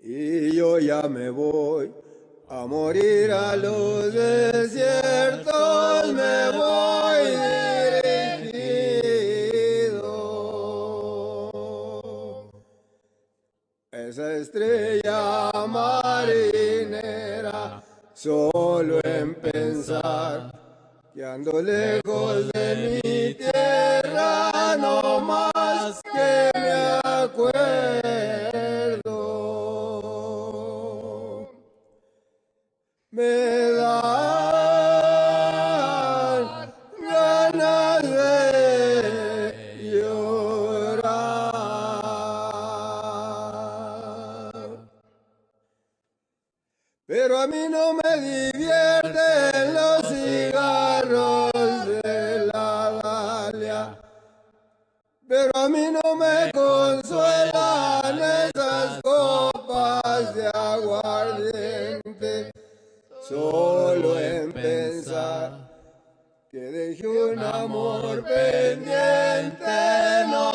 y yo ya me voy a morir a los desiertos, me voy dirigido. Esa estrella marinera, solo en pensar que ando lejos de mi tierra, no más que me acuerdo. Me dan ganas de llorar. Pero a mí no me divierten los cigarros de la Dalia. Pero a mí no me consuelan esas copas de aguardiente. Solo en pensar que dejé un amor pendiente, no